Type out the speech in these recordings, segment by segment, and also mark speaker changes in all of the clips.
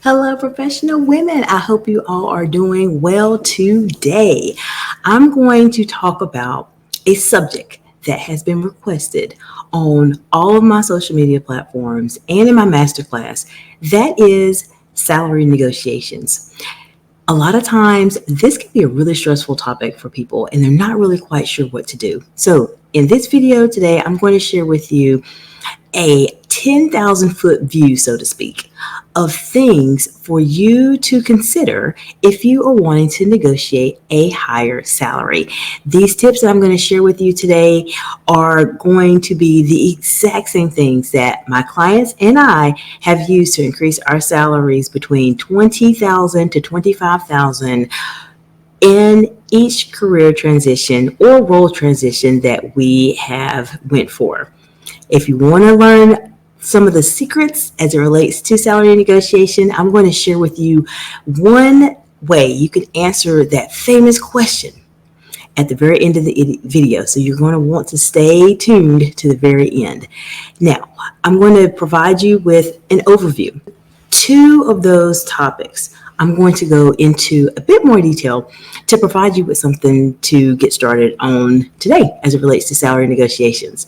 Speaker 1: Hello, professional women. I hope you all are doing well today. I'm going to talk about a subject that has been requested on all of my social media platforms and in my masterclass. That is salary negotiations. A lot of times, this can be a really stressful topic for people, and they're not really quite sure what to do. So, in this video today, I'm going to share with you a 10,000 foot view, so to speak, of things for you to consider if you are wanting to negotiate a higher salary. These tips that I'm going to share with you today are going to be the exact same things that my clients and I have used to increase our salaries between $20,000 to $25,000 in each career transition or role transition that we have went for. If you want to learn some of the secrets as it relates to salary negotiation, I'm going to share with you one way you can answer that famous question at the very end of the video. So you're going to want to stay tuned to the very end. Now, I'm going to provide you with an overview. Two of those topics I'm going to go into a bit more detail to provide you with something to get started on today as it relates to salary negotiations.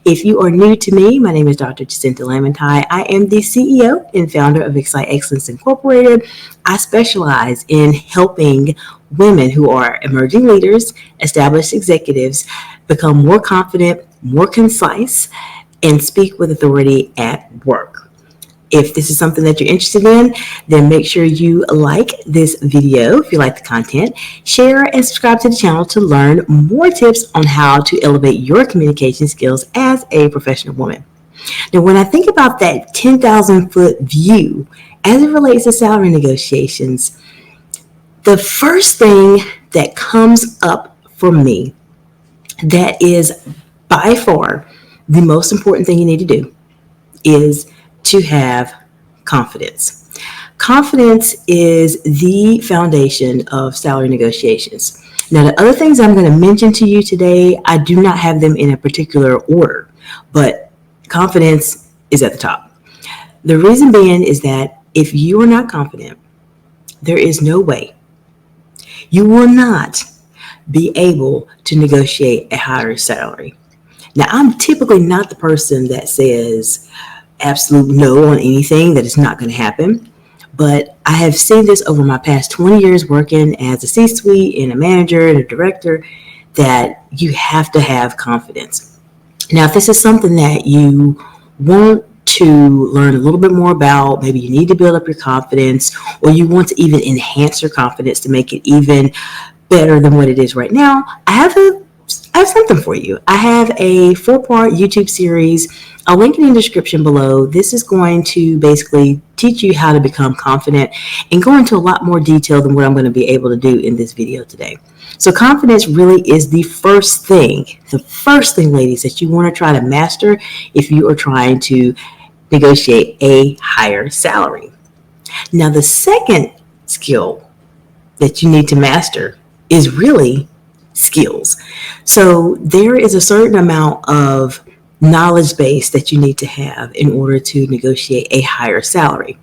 Speaker 1: If you are new to me, my name is Dr. Jacinta Lamantai. I am the CEO and founder of Excite Excellence Incorporated. I specialize in helping women who are emerging leaders, established executives, become more confident, more concise, and speak with authority at work. If this is something that you're interested in, then make sure you like this video if you like the content, share and subscribe to the channel to learn more tips on how to elevate your communication skills as a professional woman. Now, when I think about that 10,000 foot view as it relates to salary negotiations, the first thing that comes up for me that is by far the most important thing you need to do is to have confidence. Confidence is the foundation of salary negotiations. Now, the other things I'm going to mention to you today, I do not have them in a particular order, but confidence is at the top. The reason being is that if you are not confident, there is no way you will not be able to negotiate a higher salary. Now, I'm typically not the person that says absolute no on anything, that is not going to happen. But I have seen this over my past 20 years working as a C-suite and a manager and a director, that you have to have confidence. Now, if this is something that you want to learn a little bit more about, maybe you need to build up your confidence, or you want to even enhance your confidence to make it even better than what it is right now, I have something for you. I have a 4-part YouTube series. I'll link it in the description below. This is going to basically teach you how to become confident and go into a lot more detail than what I'm going to be able to do in this video today. So confidence really is the first thing, ladies, that you want to try to master if you are trying to negotiate a higher salary. Now, the second skill that you need to master is really skills. So there is a certain amount of knowledge base that you need to have in order to negotiate a higher salary.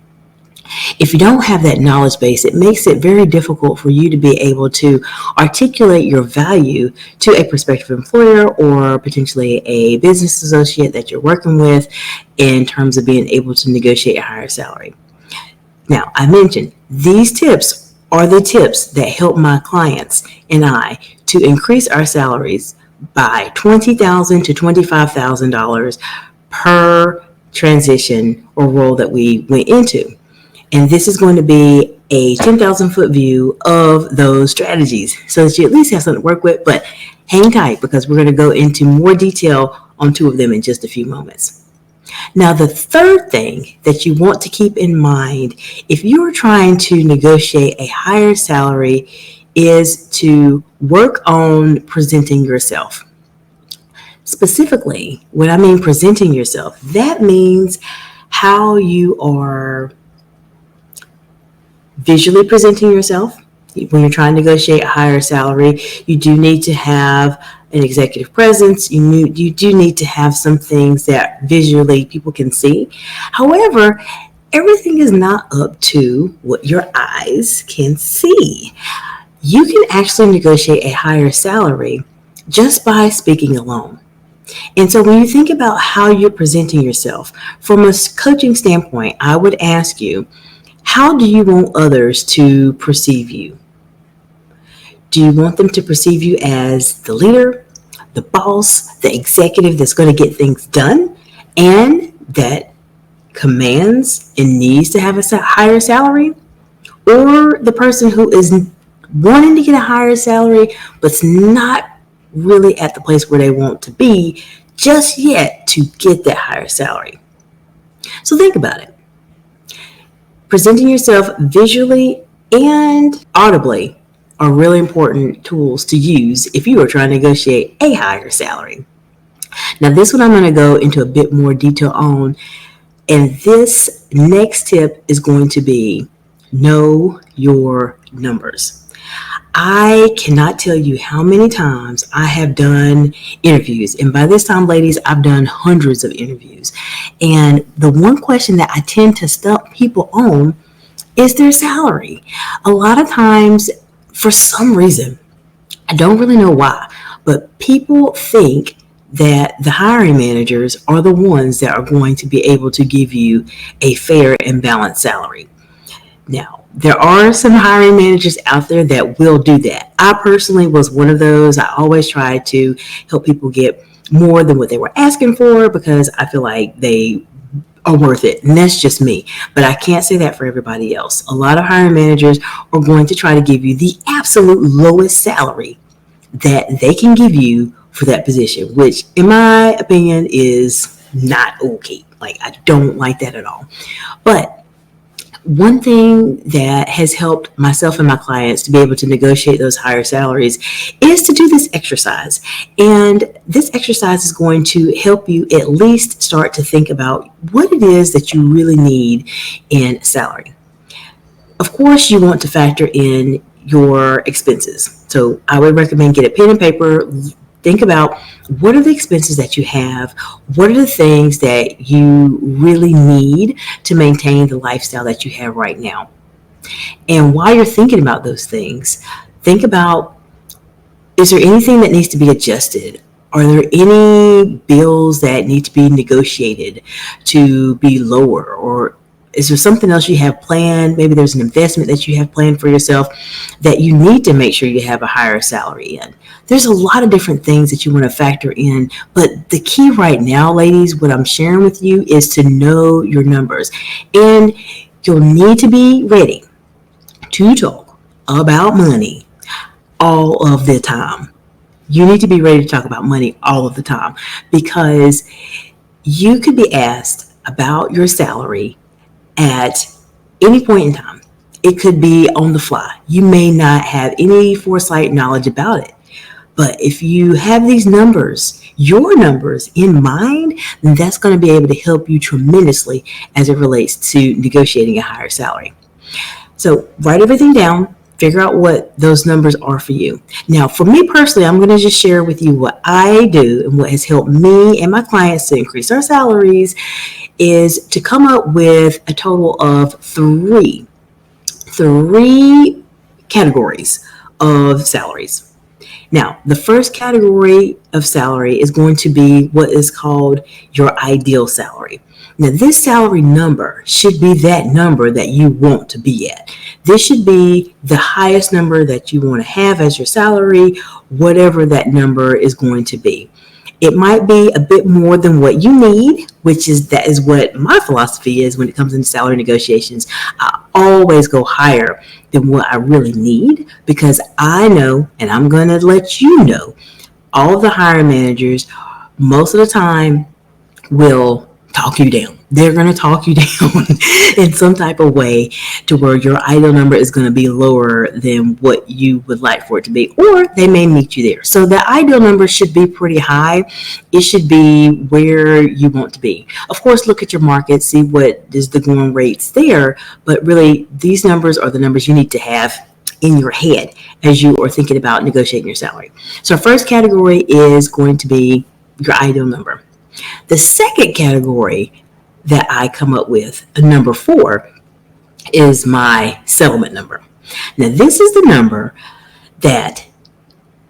Speaker 1: If you don't have that knowledge base, it makes it very difficult for you to be able to articulate your value to a prospective employer or potentially a business associate that you're working with in terms of being able to negotiate a higher salary. Now, I mentioned these tips are the tips that help my clients and I to increase our salaries by $20,000 to $25,000 per transition or role that we went into. And this is going to be a 10,000 foot view of those strategies so that you at least have something to work with, but hang tight because we're going to go into more detail on two of them in just a few moments. Now, the third thing that you want to keep in mind if you are trying to negotiate a higher salary is to work on presenting yourself. Specifically, when I mean presenting yourself, that means how you are visually presenting yourself. When you're trying to negotiate a higher salary, you do need to have an executive presence. You do need to have some things that visually people can see. However, everything is not up to what your eyes can see. You can actually negotiate a higher salary just by speaking alone. And so when you think about how you're presenting yourself from a coaching standpoint, I would ask you, how do you want others to perceive you? Do you want them to perceive you as the leader, the boss, the executive that's going to get things done and that commands and needs to have a higher salary? Or the person who is wanting to get a higher salary but's not really at the place where they want to be just yet to get that higher salary? So think about it. Presenting yourself visually and audibly are really important tools to use if you are trying to negotiate a higher salary. Now, this one I'm going to go into a bit more detail on, and this next tip is going to be know your numbers. I cannot tell you how many times I have done interviews. And by this time, ladies, I've done hundreds of interviews. And the one question that I tend to stump people on is their salary. A lot of times, for some reason, I don't really know why, but people think that the hiring managers are the ones that are going to be able to give you a fair and balanced salary. Now, there are some hiring managers out there that will do that. I personally was one of those. I always tried to help people get more than what they were asking for because I feel like they are worth it. And that's just me. But I can't say that for everybody else. A lot of hiring managers are going to try to give you the absolute lowest salary that they can give you for that position, which in my opinion is not okay. Like, I don't like that at all. But one thing that has helped myself and my clients to be able to negotiate those higher salaries is to do this exercise. And this exercise is going to help you at least start to think about what it is that you really need in salary. Of course, you want to factor in your expenses. So I would recommend get a pen and paper. Think about what are the expenses that you have? What are the things that you really need to maintain the lifestyle that you have right now? And while you're thinking about those things, think about, is there anything that needs to be adjusted? Are there any bills that need to be negotiated to be lower? Or is there something else you have planned? Maybe there's an investment that you have planned for yourself that you need to make sure you have a higher salary in. There's a lot of different things that you want to factor in. But the key right now, ladies, what I'm sharing with you is to know your numbers. And you'll need to be ready to talk about money all of the time. You need to be ready to talk about money all of the time because you could be asked about your salary at any point in time. It could be on the fly. You may not have any foresight knowledge about it. But if you have these numbers, your numbers in mind, then that's going to be able to help you tremendously as it relates to negotiating a higher salary. So write everything down. Figure out what those numbers are for you. Now, for me personally, I'm going to just share with you what I do and what has helped me and my clients to increase our salaries is to come up with a total of three categories of salaries. Now, the first category of salary is going to be what is called your ideal salary. Now, this salary number should be that number that you want to be at. This should be the highest number that you want to have as your salary, whatever that number is going to be. It might be a bit more than what you need, that is what my philosophy is when it comes into salary negotiations. I always go higher than what I really need because I know, and I'm going to let you know, all of the hiring managers most of the time will talk you down. They're going to talk you down in some type of way to where your ideal number is going to be lower than what you would like for it to be, or they may meet you there. So the ideal number should be pretty high. It should be where you want to be. Of course, look at your market, see what is the going rates there, but really these numbers are the numbers you need to have in your head as you are thinking about negotiating your salary. So our first category is going to be your ideal number. The second category, that I come up with, a number 4, is my settlement number. Now, this is the number that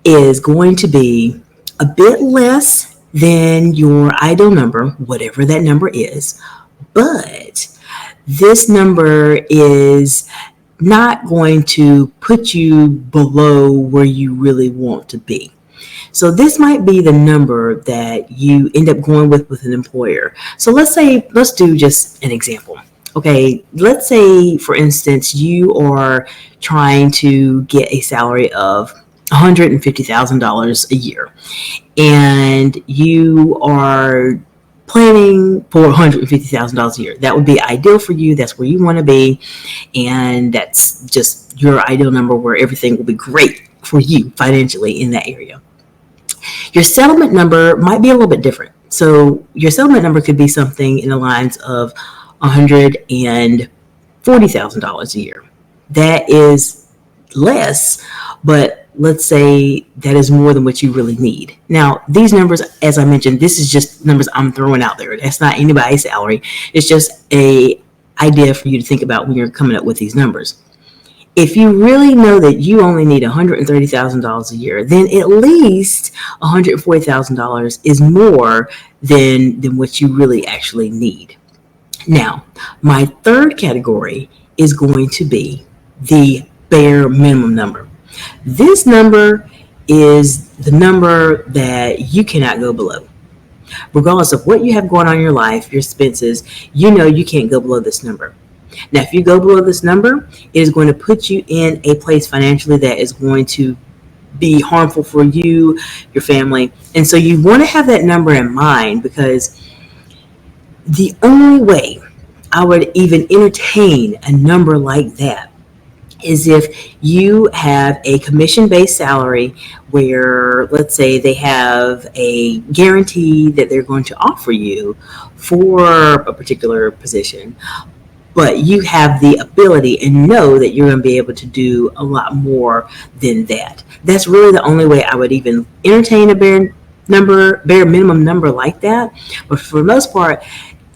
Speaker 1: is going to be a bit less than your ideal number, whatever that number is, but this number is not going to put you below where you really want to be. So this might be the number that you end up going with an employer. So let's do just an example. Okay, let's say, for instance, you are trying to get a salary of $150,000 a year, and you are planning for $150,000 a year. That would be ideal for you. That's where you want to be, and that's just your ideal number where everything will be great for you financially in that area. Your settlement number might be a little bit different. So your settlement number could be something in the lines of $140,000 a year. That is less, but let's say that is more than what you really need. Now, these numbers, as I mentioned, this is just numbers I'm throwing out there. That's not anybody's salary. It's just a idea for you to think about when you're coming up with these numbers. If you really know that you only need $130,000 a year, then at least $140,000 is more than what you really actually need. Now, my third category is going to be the bare minimum number. This number is the number that you cannot go below. Regardless of what you have going on in your life, your expenses, you know you can't go below this number. Now, if you go below this number, it is going to put you in a place financially that is going to be harmful for you, your family. And so you want to have that number in mind, because the only way I would even entertain a number like that is if you have a commission-based salary where, let's say, they have a guarantee that they're going to offer you for a particular position, but you have the ability and know that you're going to be able to do a lot more than that. That's really the only way I would even entertain a bare minimum number like that. But for the most part,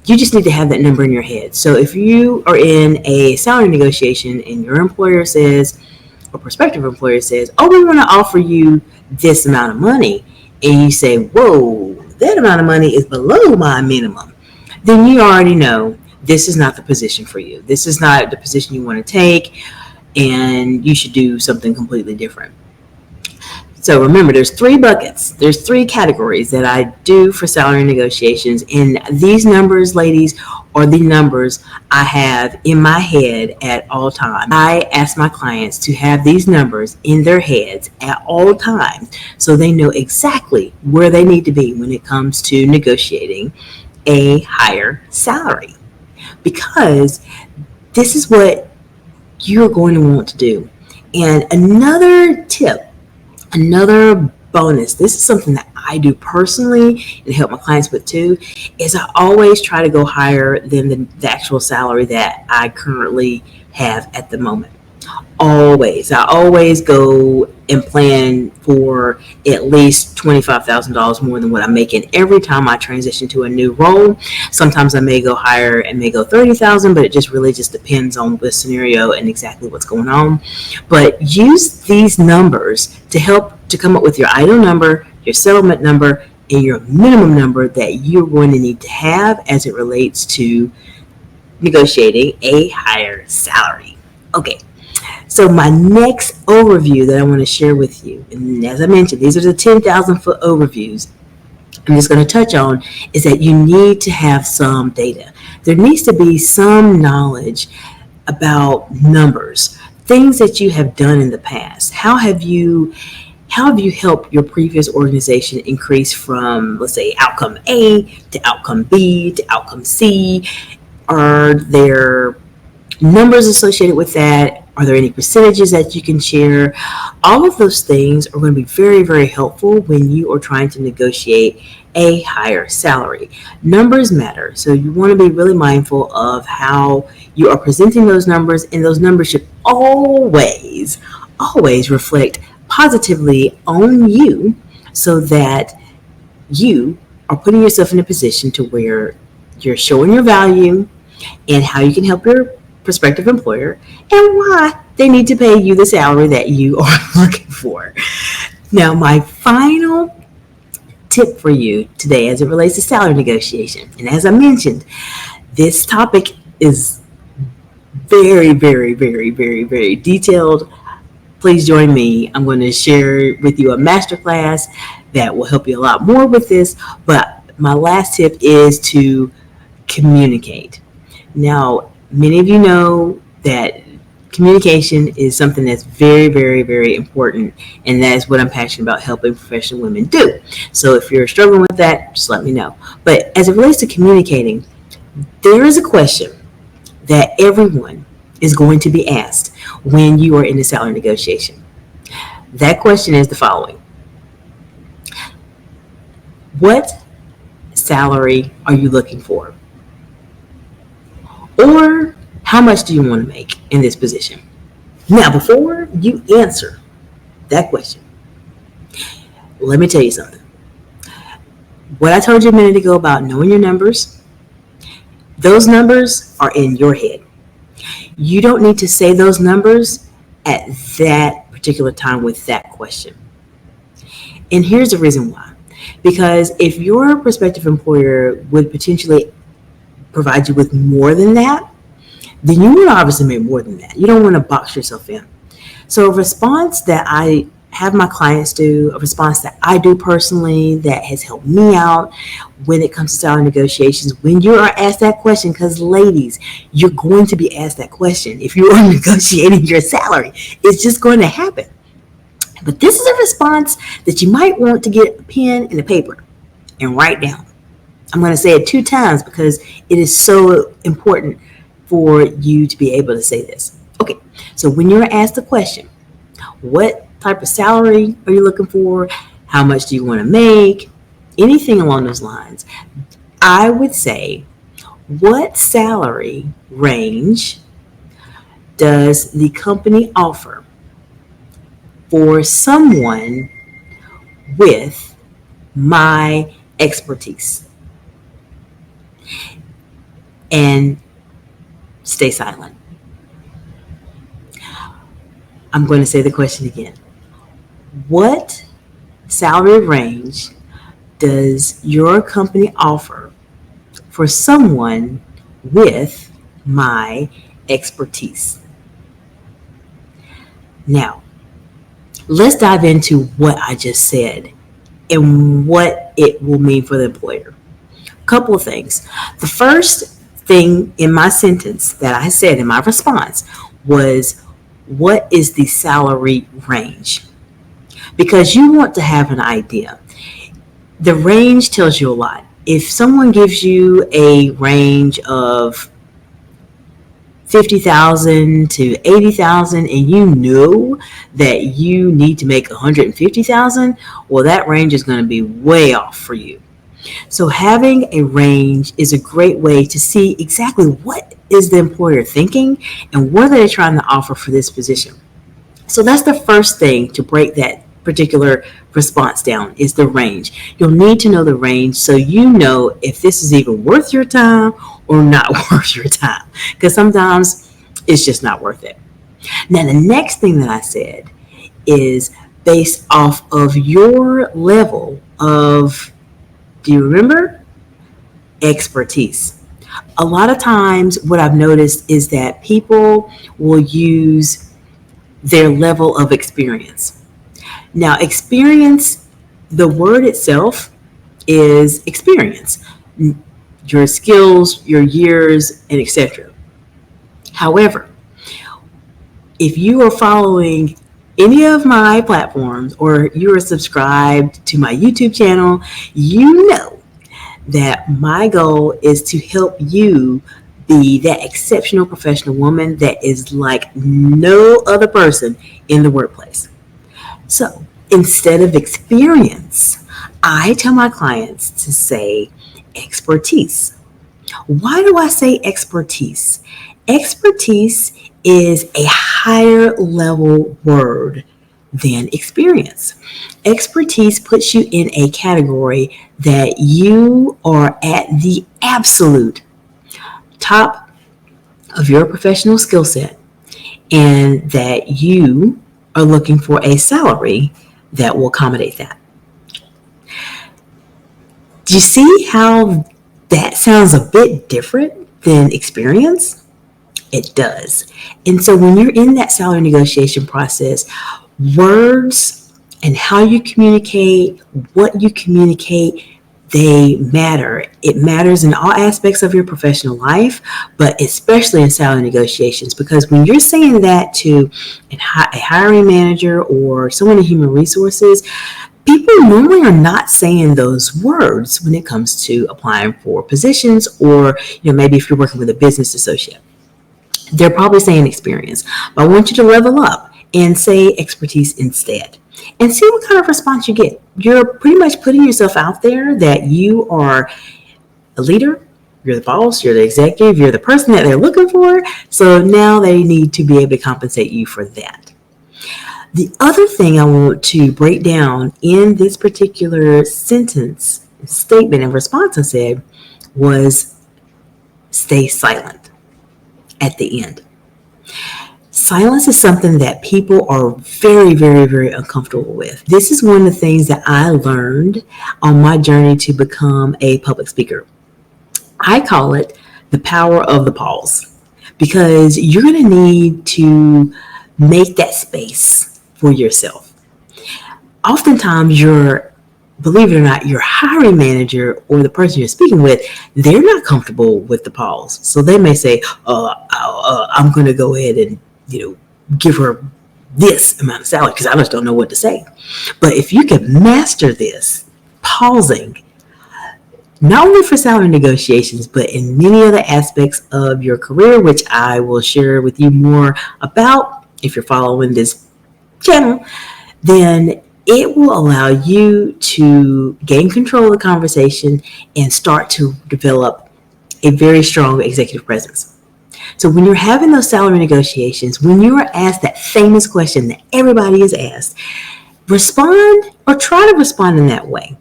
Speaker 1: you just need to have that number in your head. So if you are in a salary negotiation and your employer says, or prospective employer says, oh, we want to offer you this amount of money, and you say, whoa, that amount of money is below my minimum, then you already know this is not the position for you. This is not the position you want to take, and you should do something completely different. So remember, there's 3 buckets. There's 3 categories that I do for salary negotiations. And these numbers, ladies, are the numbers I have in my head at all times. I ask my clients to have these numbers in their heads at all times so they know exactly where they need to be when it comes to negotiating a higher salary. Because this is what you're going to want to do. And another tip, another bonus, this is something that I do personally and help my clients with too, is I always try to go higher than the actual salary that I currently have at the moment. I always go and plan for at least $25,000 more than what I'm making every time I transition to a new role. Sometimes I may go higher and may go $30,000, but it just really just depends on the scenario and exactly what's going on. But use these numbers to help to come up with your ideal number, your settlement number, and your minimum number that you're going to need to have as it relates to negotiating a higher salary. Okay. So my next overview that I want to share with you, and as I mentioned, these are the 10,000-foot overviews I'm just going to touch on, is that you need to have some data. There needs to be some knowledge about numbers, things that you have done in the past. How have you helped your previous organization increase from, let's say, outcome A to outcome B to outcome C? Are there numbers associated with that? Are there any percentages that you can share? All of those things are going to be very, very helpful when you are trying to negotiate a higher salary. Numbers matter, so you want to be really mindful of how you are presenting those numbers, and those numbers should always reflect positively on you so that you are putting yourself in a position to where you're showing your value and how you can help your prospective employer and why they need to pay you the salary that you are looking for. Now, my final tip for you today as it relates to salary negotiation, and as I mentioned, this topic is very, very, very, very, very detailed. Please join me. I'm going to share with you a masterclass that will help you a lot more with this. But my last tip is to communicate. Now, many of you know that communication is something that's very, very, very important, and that is what I'm passionate about helping professional women do. So if you're struggling with that, just let me know. But as it relates to communicating, there is a question that everyone is going to be asked when you are in a salary negotiation. That question is the following: what salary are you looking for? Or how much do you want to make in this position? Now, before you answer that question, let me tell you something. What I told you a minute ago about knowing your numbers, those numbers are in your head. You don't need to say those numbers at that particular time with that question. And here's the reason why. Because if your prospective employer would potentially provide you with more than that, then you would obviously make more than that. You don't want to box yourself in. So a response that I have my clients do, a response that I do personally that has helped me out when it comes to salary negotiations, when you are asked that question, because ladies, you're going to be asked that question if you are negotiating your salary. It's just going to happen. But this is a response that you might want to get a pen and a paper and write down. I'm going to say it 2 times because it is so important for you to be able to say this. Okay, so when you're asked the question, what type of salary are you looking for? How much do you want to make? Anything along those lines. I would say, what salary range does the company offer for someone with my expertise? And stay silent. I'm going to say the question again. What salary range does your company offer for someone with my expertise? Now, let's dive into what I just said and what it will mean for the employer. A couple of things. The first thing in my sentence that I said in my response was, what is the salary range? Because you want to have an idea. The range tells you a lot. If someone gives you a range of 50,000 to 80,000 and you know that you need to make 150,000, well, that range is going to be way off for you. So having a range is a great way to see exactly what is the employer thinking and what are they trying to offer for this position. So that's the first thing to break that particular response down, is the range. You'll need to know the range so you know if this is even worth your time or not worth your time, because sometimes it's just not worth it. Now, the next thing that I said is based off of your level of, do you remember? Expertise. A lot of times what I've noticed is that people will use their level of experience. Now, experience, the word itself is experience, your skills, your years, and etc. However, if you are following any of my platforms or you are subscribed to my YouTube channel, you know that my goal is to help you be that exceptional professional woman that is like no other person in the workplace. So instead of experience, I tell my clients to say expertise. Why do I say expertise? Expertise is a higher level word than experience. Expertise puts you in a category that you are at the absolute top of your professional skill set, and that you are looking for a salary that will accommodate that. Do you see how that sounds a bit different than experience? It does. And so when you're in that salary negotiation process, words and how you communicate, what you communicate, they matter. It matters in all aspects of your professional life, but especially in salary negotiations, because when you're saying that to a hiring manager or someone in human resources, people normally are not saying those words when it comes to applying for positions, or maybe if you're working with a business associate. They're probably saying experience, but I want you to level up and say expertise instead, and see what kind of response you get. You're pretty much putting yourself out there that you are a leader, you're the boss, you're the executive, you're the person that they're looking for. So now they need to be able to compensate you for that. The other thing I want to break down in this particular sentence, statement, and response I said was stay silent at the end. Silence is something that people are very, very, very uncomfortable with. This is one of the things that I learned on my journey to become a public speaker. I call it the power of the pause, because you're going to need to make that space for yourself. Oftentimes, believe it or not, your hiring manager or the person you're speaking with, they're not comfortable with the pause. So they may say, I'm going to go ahead and give her this amount of salary because I just don't know what to say. But if you can master this, pausing, not only for salary negotiations, but in many other aspects of your career, which I will share with you more about if you're following this channel, then it will allow you to gain control of the conversation and start to develop a very strong executive presence. So when you're having those salary negotiations, when you are asked that famous question that everybody is asked, respond or try to respond in that way.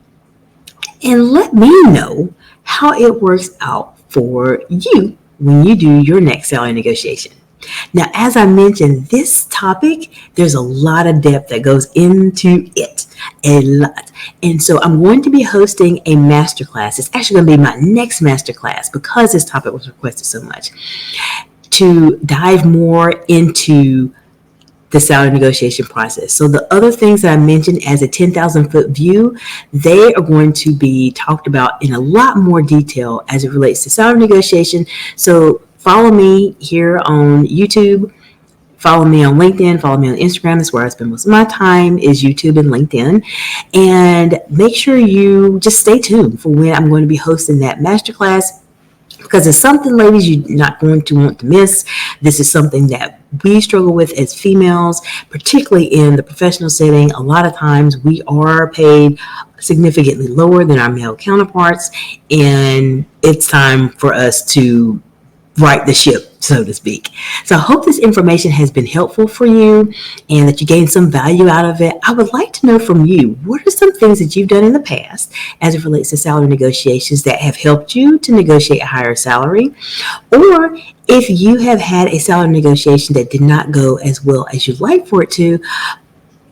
Speaker 1: And let me know how it works out for you when you do your next salary negotiation. Now, as I mentioned, this topic, there's a lot of depth that goes into it, a lot. And so I'm going to be hosting a masterclass. It's actually going to be my next masterclass because this topic was requested so much, to dive more into the salary negotiation process. So the other things that I mentioned as a 10,000-foot view, they are going to be talked about in a lot more detail as it relates to salary negotiation. So follow me here on YouTube, follow me on LinkedIn, follow me on Instagram. That's where I spend most of my time, is YouTube and LinkedIn. And make sure you just stay tuned for when I'm going to be hosting that masterclass, because it's something, ladies, you're not going to want to miss. This is something that we struggle with as females, particularly in the professional setting. A lot of times we are paid significantly lower than our male counterparts, and it's time for us to right the ship, so to speak. So I hope this information has been helpful for you and that you gained some value out of it. I would like to know from you, what are some things that you've done in the past as it relates to salary negotiations that have helped you to negotiate a higher salary? Or if you have had a salary negotiation that did not go as well as you'd like for it to,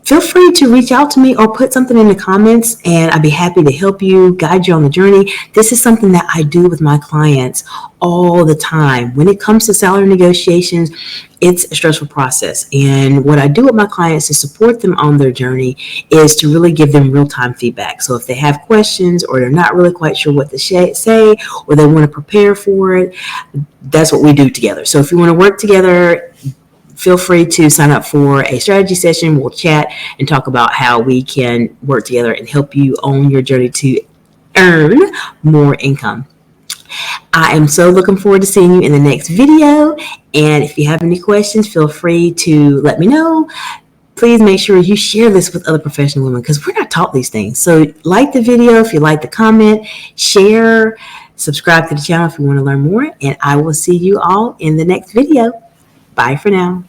Speaker 1: feel free to reach out to me or put something in the comments, and I'd be happy to help you, guide you on the journey. This is something that I do with my clients all the time. When it comes to salary negotiations, it's a stressful process. And what I do with my clients to support them on their journey is to really give them real-time feedback. So if they have questions or they're not really quite sure what to say, or they want to prepare for it, that's what we do together. So if you want to work together, feel free to sign up for a strategy session. We'll chat and talk about how we can work together and help you on your journey to earn more income. I am so looking forward to seeing you in the next video. And if you have any questions, feel free to let me know. Please make sure you share this with other professional women, because we're not taught these things. So like the video if you like the comment, share, subscribe to the channel if you want to learn more, and I will see you all in the next video. Bye for now.